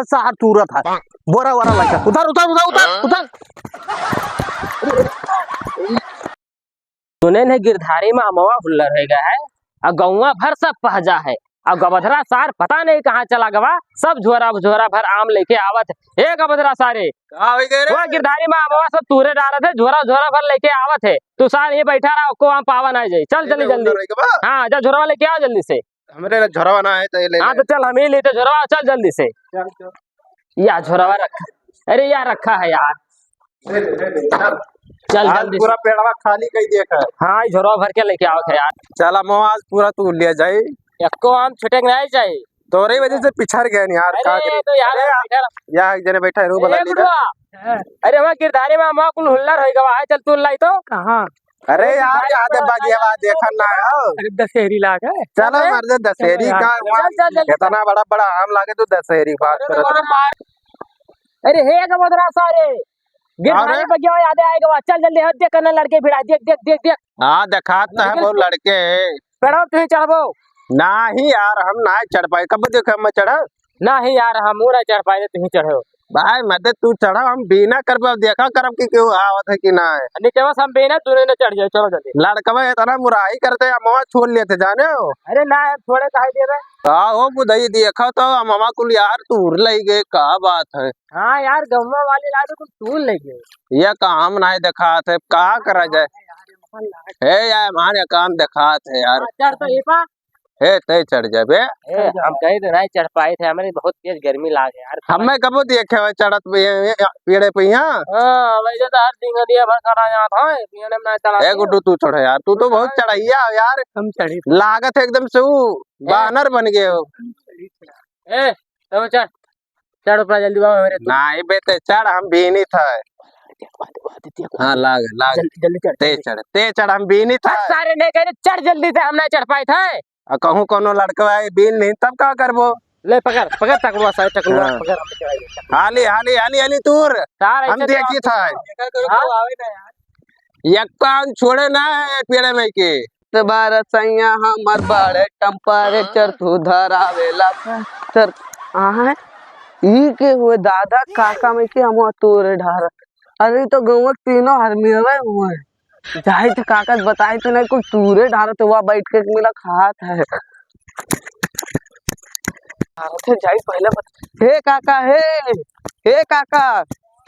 सार तुरत है बोरा वोरा लगा उधर उधर उधर उधर उधर। सुने ने गिरधारी में अमवा हुल्लर हो गया है और गौवा भर सब पहजा है और गबधरा सार पता नहीं कहाँ चला गवा। सब झोरा भर आम लेके आवत है। गबधरा सारे वो गिरधारी में अमवा सब तूरे डालत है, झोरा भर लेके आवत है। तू सार ये बैठा रहा को आम पावा ना जाए। चल जल्दी जल्दी। हाँ जा झोरा लेके आओ जल्दी से। हमरे झोरा ना है तो ले। हाँ तो चल हम ही लेते झोरा। चल जल्दी से। या झोरा रखा, अरे यार रखा है यार। चल जल्दी। पूरा पेड़वा खाली कई देखा। हाँ झोरा भर के लेके आओ थे यार। चल हम आज पूरा तू ले जाए। एको आम छुटे नहीं चाहिए तोरे वजह से पिछड़ गए यार। अरे तो यार यहाँ एक जने बैठा है रू बला अरे वहाँ गिरधारी में अम्मा कुल हुल्लर हो गवा है। चल तू लाई तो कहाँ। अरे यार याद बागिया देखा ना अरे दशहरी लाग है। चलो मर्द दशहरी का इतना बड़ा बड़ा आम लागे तो दशहरी बात कर। अरे हे गबधरा सारे गिरधारी बगिया याद आएगा। चल जल्दी हट देख करना लड़के भिड़ा देख देख देख देख। हाँ दिखात ना है वो लड़के पेड़ो तुम चढ़बो नहीं यार हम ना चढ़ पाए। कब देखे मैं चढ़ा नहीं यार हम ना चढ़ पाए तुम चढ़ो भाई मदद तू चढ़ा हम बिना कर देखा करब की क्यों आवत है कि ना है। नीचे बस हम बिना तूने न चढ़ जाए। चलो जल्दी। लड़कवा इतना मुराई करते अम्मा छोड़ लेते जाने हो। अरे ना थोड़े कहे दे रहे। हाँ वो बुधाई देखा तो अम्मा कुल यार तूर लई गए का बात है। हाँ यार गम्मा वाले लागे कुछ तूर लग गए। ये काम नहीं दिखात है कहा करा जाए है यार हमारे काम दिखात है यार। चढ़ तो ये पा हे ते चढ़ जाबे। हम कहीं तो नहीं चढ़ पाए थे। हमारे बहुत तेज गर्मी लागे यार। हमें कबो देखे हुए चढ़त पेड़े पे यहाँ। हाँ वैसे तो हर दिन दिया भर करा जाता है पेड़े में नहीं चढ़ा। ए गुड्डू तू चढ़े यार तू तो बहुत चढ़ाइया यार। हम चढ़ी लागत है एकदम से वो बानर बन गए हो। ए तो चढ़ चढ़ ऊपर जल्दी बाबा मेरे। नहीं बेटे चढ़ हम भी नहीं था। हाँ लाग लाग जल्दी चढ़ ते चढ़ हम भी नहीं था। सारे नहीं कह रहे चढ़ जल्दी से हम नहीं चढ़ पाए थे। कहूँ कोनो लड़का है बीन नहीं तब का करबो। ले पकड़ पकड़ टकलुआ साइड टकलुआ पकड़। हाली हाली हाली हाली तूर हम देखी था यक्कान छोड़े ना पेड़े में के बार सैया हमर बड़े टेम्परेचर तू धरावेला सर आहा ई के हुए दादा काका में के हम तूर ढार। अरे तो गौवा तीनों हर मिलवे हुए जाए थे काका बताए थे नहीं कुछ तूरे ढार तो वहाँ बैठ के मिला खात है। जाई पहले हे काका हे काका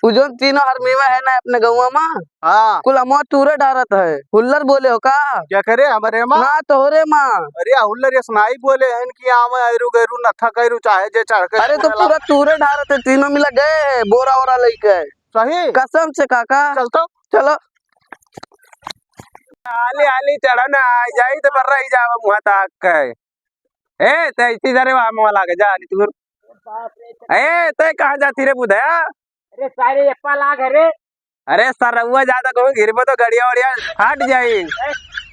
तू जो तीनों हर मेवा है ना अपने गौवा में। हाँ कुल हम तूरे डारत है। हुल्लर बोले हो का क्या करे हमारे माँ। हाँ तोहरे माँ। अरे हुल्लर ये सुनाई बोले हैं कि आम ऐरू गैरू नथा गैरू चाहे जे चढ़ के। अरे तो पूरा तूरे डारत है तीनों मिला गए बोरा वोरा लेके। सही कसम से काका चलतो चलो आली आली चढ़ा ना जाई तो पर रही जावा मुहा ताक के। ए ते इसी जरे वाम वाला के जा तू ए ते कहां जाती रे बुधया। अरे सारे यप्पा लाग रे। अरे सरउआ ज्यादा कहूं गिरबो तो गड़िया वड़िया हट जाई।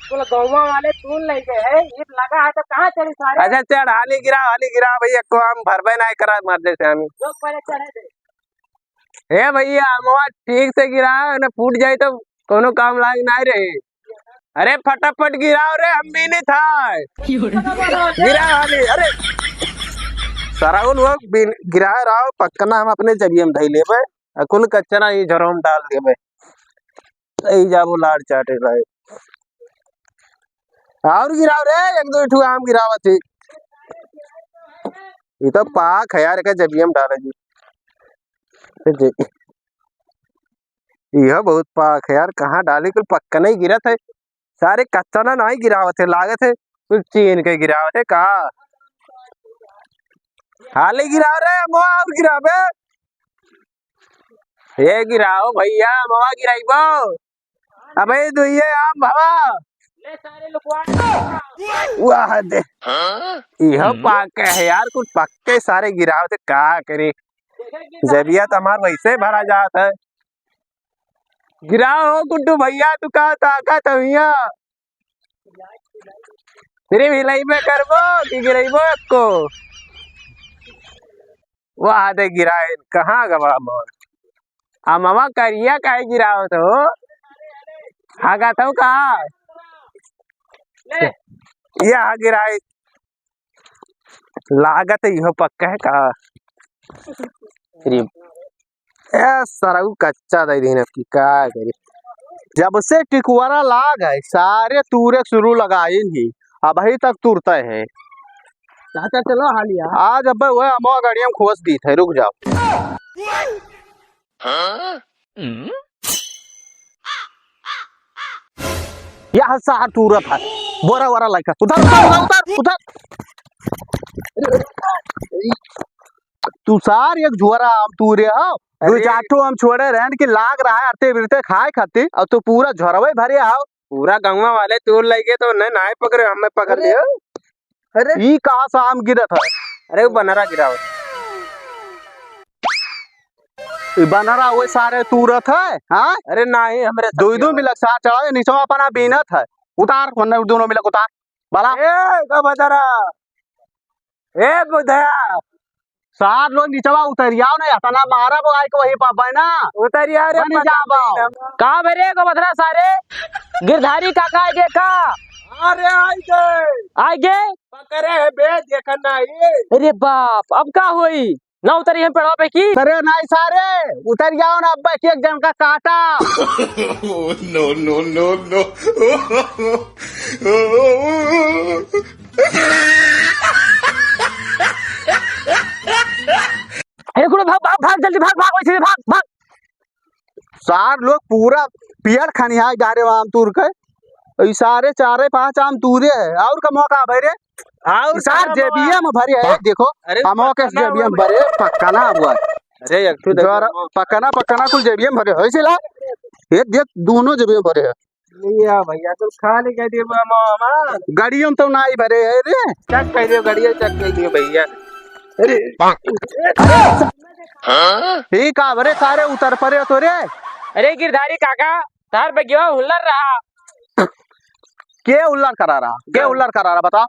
कुल गौवा वाले तूल ले गए है ईट लगा है तो कहां चली सारे। अच्छा चढ़ हाली गिरा भैया को हम भरबे नहीं करा मर दे से हम लोग पहले चढ़े दे। ए भैया हमवा ठीक से गिरा ना फूट जाए तो कोनो काम लाग नहीं रहे। अरे फटाफट गिराओ रे हम भी नहीं था गिरा हाली। अरे सराउन वो गिरा रहा पक्कना हम अपने जरिए में धई लेबे कुल कचरा ही झरों में डाल देबे सही जाबो लाड़ चाटे रहे। और गिराओ रे एक दो ठू आम गिरावा थी ये तो पाक है यार के जबियम डाले जी यह बहुत पाक है यार। कहाँ डाली कुल पक्का नहीं गिरा थे सारे कच्चा ना नहीं गिरावत है लागत है कुछ चीन के गिरावत है कहा हाल ही गिराओ रे मोआ गिराबे ये गिराओ भैया मोआ गिराइबो अबे दुइये आम भावा ले सारे लुकवा वाह दे यह पाक है यार कुछ पक्के सारे गिरावत है का करे जबिया तो हमार वैसे भरा जात है। गिराओ गुड्डू भैया तू का ताकत भैया सिर्फ हिलाई में करबो कि गिराइबो को वहाँ दे गिराए कहाँ गवा मोर मामा करिया काहे गिराओ तो आगा तो कहा यहाँ गिराए लागत यह पक्का है कहा ए सरऊ कच्चा दे दीन की का करी। जब से टिकुआरा लाग है सारे तूरे शुरू लगाइन ही अब ही तक तुरते है। चाचा चलो हालिया आज अब वह अमो गाड़ियां खोस दी थे रुक जाओ। यह सार तुरत है बोरा वरा लाइका उधर उधर उधर उधर तू सार एक झोरा आम तूरे हो दो चाटो हम छोड़े रहन की लाग रहा है अरते बिरते खाए खाती और तू पूरा झोरवे भरे आओ पूरा गंगा वाले तोड़ लगे तो न नाय पकड़े हमें पकड़ लियो। अरे ई कहां से आम गिरत है। अरे वो बनरा गिरा बनरा वो सारे तूरत है। हाँ अरे नहीं हमरे दो मिलक साथ चढ़ाओ नीचे अपना बीनत है उतार दोनों मिलक उतार बाला ए बदरा ए बुधया सात लोग नीचवा उतरियाओ ना अपना मारा बोआई को वही पापा ना उतरिया रे का भरे को बदरा सारे गिरधारी काका आगे का अरे आगे पकड़े बे देखना ये। अरे बाप अब का हुई ना उतरी हम पेड़ों पे की अरे नहीं सारे उतर जाओ ना अब एक जन का काटा। नो नो नो नो अरे कुड़ो भाग भाग भाग जल्दी भाग भाग वैसे भाग भाग। सार लोग पूरा पियर खनिया गारे आम तूर के सारे चारे पांच आम तूरे है और का मौका भरे और सार जेबीएम भरे है देखो हमो के जेबीएम भरे पक्का ना हुआ। अरे एक तो पक्का ना कुल जेबीएम भरे है सिला ये देख दोनों जेबीएम भरे है लिया भैया तो खा ले कह दिए मामा गाड़ियों तो ना ही भरे है रे चेक कर दियो गाड़ियां चेक कर दियो भैया। अरे ठीक है भरे सारे उतर पड़े तो रे। अरे गिरधारी काका तार बगिया हुल्लर रहा के उल्लर करा रहा बता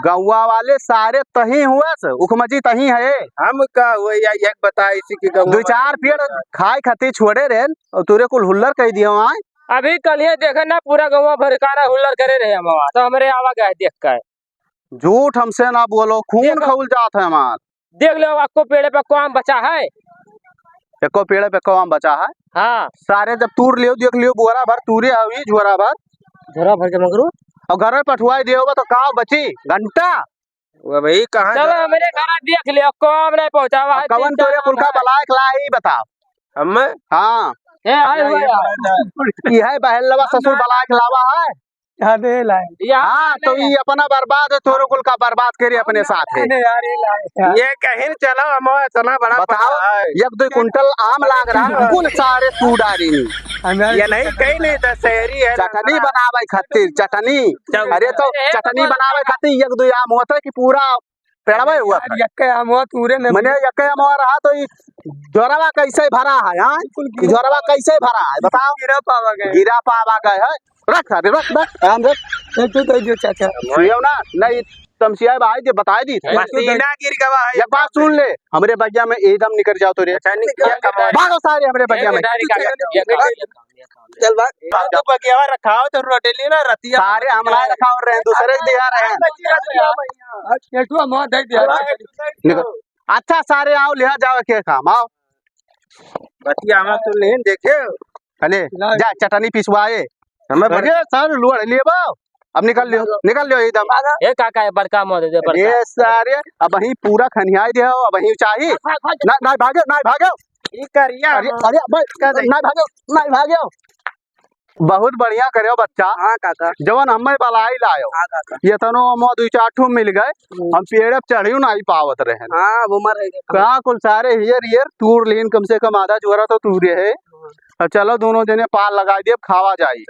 गौवा वाले सारे तही हुए उखमजी तही है हम का हुए या एक बता इसी की दो चार पेड़ खाए खाते छोड़े रहे और तुरे कुल हुल्लर कह दिया वहाँ अभी कल ही देखा ना पूरा गौवा भरकारा हुल्लर करे रहे हम तो हमारे आवा गए देख कर झूठ हमसे ना बोलो खून खौल जात है हमार देख लो आपको पेड़ पे कौन बचा है एको पेड़ पे कौन बचा है। हाँ सारे जब तूर लियो देख लियो बोरा भर तूरे हुई झोरा भर के मगरू और घर में पठवाई दियो तो कहाँ बची घंटा वो भाई कहाँ चलो हमारे घर देख लियो कौन नहीं पहुँचावा है कवन तोरे कुल का बलाय खलाई बताओ हम हाँ यह बहलवा ससुर बलाय खिलावा है हाँ तो ये अपना बर्बाद है तोरो कुल का बर्बाद करे अपने साथ है ये कहीं चलो हम इतना बड़ा बताओ एक दो कुंटल आम लाग रहा है कुल सारे तू डारी ये नहीं कहीं नहीं तो शहरी है चटनी बनावे खातिर चटनी अरे तो चटनी बनावे खातिर एक दो आम होता है कि पूरा पेड़वा हुआ मैंने यक्के आम रहा तो जोरवा कैसे भरा है हाँ जोरवा कैसे भरा है बताओ गिरा पावा गए है रख आम रख चाचा ना नहीं तमसिया भाई जो बता दी एक बात सुन ले हमरे बगिया में एकदम निकल जाओ तो रे भागो सारे हमरे बगिया में चल भाग बगिया रखाओ तो रोटेली ना रतिया सारे हमला रखाओ रहे दूसरे दिया रहे अच्छा सारे आओ ले जाओ के काम आओ बतिया हम तो लेन देखे अरे जा चटनी पिसवाए हमें बढ़िया सर लोड़ लिए बाओ अब निकल लियो एकदम ए काका है बड़का मोद दे ये सारे अब वही पूरा खनियाई दे अब वही चाहिए ना भागो ई करिया अरे ना भागो बहुत बढ़िया करे बच्चा। हाँ काका जवन हमें बलाई लायो ये तनो हम दो चार मिल गए हम पेड़ चढ़ियो नहीं पावत रहे हाँ वो मर कहाँ कुल सारे हियर तूर लेन कम से कम आधा जोरा तो तूरे है अब चलो दोनों जने पाल लगा दिए खावा जाए।